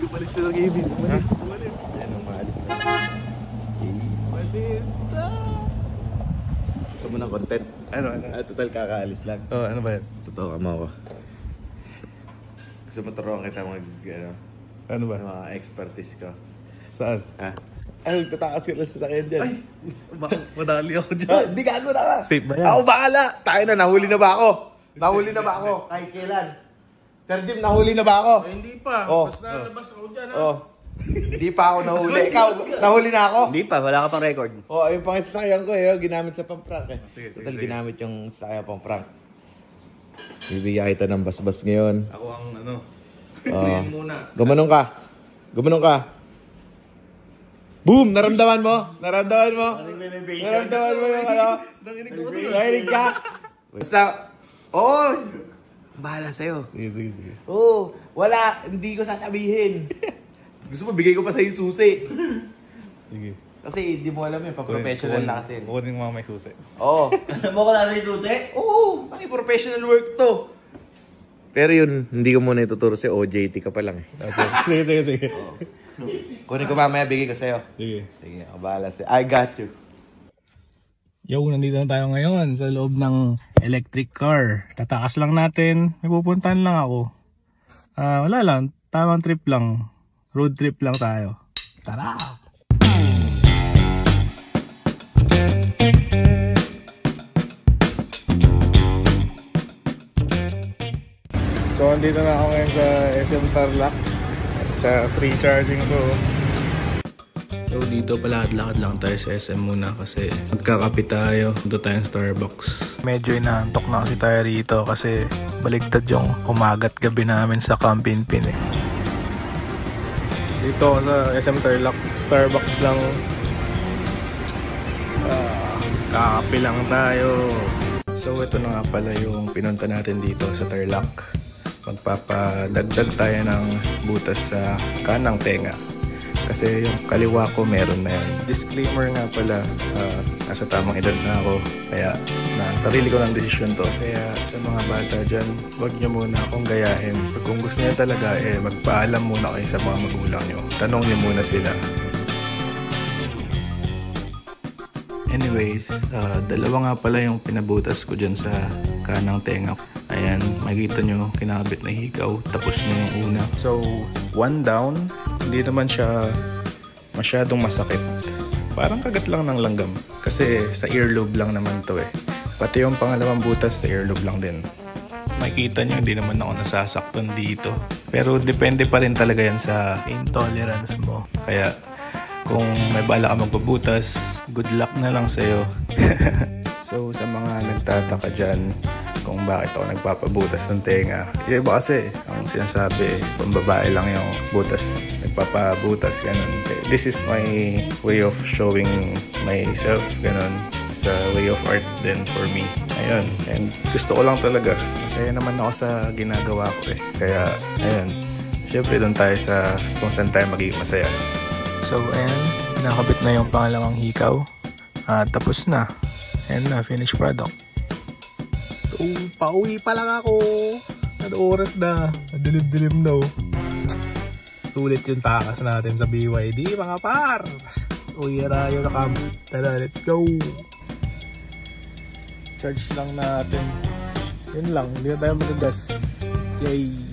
Umalis na Kevin. Umalis. Yan ang maalis na. Umalis na. Gusto mo ng content? Ano? Total kakaalis lang. Oh, ano ba yan? Totoo ka mo ako. Gusto mo turuan kita Ano ba? mga expertise ko. Saan? Ha? Ay, tatakas ka lang sa sakyan dyan. Ay! Baka madali ako dyan. Hindi gago na ka. Safe ba yan? Ako bahala. Tayo na, nahuli na ba ako? Nahuli na ba ako? Kahit kailan? Sir Jim, nahuli na ba ako? Hindi pa. Oh. Mas nalabas ako dyan ha. Oh. Hindi pa ako nahuli. Ikaw, nahuli na ako? Hindi pa, wala ka pang record. Oh, yung pang sasakyan ko ginamit sa pang-prank eh. Sige. Ginamit yung sasakyan pang-prank. Bibigyan kita ng basbas ngayon. Ako ang ano. Oh. Muna. Gumanong ka. Gumanong ka. Boom! Naramdaman mo? Naramdaman mo? Naramdaman mo yung ano? Nanginig ka? Basta, bahala sa'yo. Sige. Wala, hindi ko sasabihin. Gusto mo, bigay ko pa sa'yo yung susi. Sige. Kasi hindi mo alam yun, pag-professional na kasi. Kukunin mo may susi. Oo. Alam mo ko natin yung susi? Oo, professional work to. Pero yun, hindi ko muna ituturo sa'yo, OJT ka pa lang eh. Okay. Sige. Kunin ko mamaya, bigay ko sa'yo. Sige. Sige, ako bahala sa'yo. I got you. Yo, nandito na tayo ngayon sa loob ng electric car. Tatakas lang natin. May pupuntahan lang ako. Wala lang. Tamang trip lang. Road trip lang tayo. Tara! So, andito na ako ngayon sa SM Tarlac. Sa free charging ko. So dito palakad-lakad lang tayo sa SM muna kasi magkakape tayo. Dito tayong Starbucks. Medyo inaantok na kasi tayo rito kasi baligtad yung umagat gabi namin sa Campinpin eh. Dito ako sa SM Tarlac. Starbucks lang. Kakape lang tayo. So ito na nga pala yung pinunta natin dito sa Tarlac. Magpapadagdag tayo ng butas sa kanang tenga. Kasi yung kaliwa ko meron na yan. Disclaimer nga pala, nasa tamang edad na ako. Kaya na sarili ko ng desisyon to. Kaya sa mga bata dyan, wag nyo muna akong gayahin. Kung gusto nyo talaga, magpaalam muna kayo sa mga magulang nyo. Tanong nyo muna sila. Anyways, dalawa nga pala yung pinabutas ko dyan sa kanang tenga. Ayan, makikita nyo, kinakabit na hikaw. Tapos na yung una. So, one down. Hindi naman siya masyadong masakit. Parang kagat lang ng langgam. Kasi sa earlobe lang naman to eh. Pati yung pangalawang butas sa earlobe lang din. Makikita nyo, hindi naman ako nasasaktan dito. Pero depende pa rin talaga yan sa intolerance mo. Kaya kung may bala ka magpabutas, good luck na lang sa'yo. So sa mga nagtataka dyan kung bakit ako nagpapabutas ng tenga, iba kasi ang sinasabi, pambabae lang yung butas, nagpapabutas, ganun. This is my way of showing myself, ganun. It's a way of art din for me. Ayun, and gusto ko lang talaga. Masaya naman ako sa ginagawa ko eh. Kaya, ayun, syempre doon tayo sa kung saan tayo magiging masaya. So, ayan, nakabit na yung pangalawang hikaw. Tapos na. Ayan na, finished product. So, pauwi pa lang ako. Ano oras na? Dilim-dilim na. Sulit yung takas natin sa BYD, mga par. Uwi na tayo na camp. Tara, let's go. Charge lang natin. Yun lang, hindi na tayo magagas. Yay!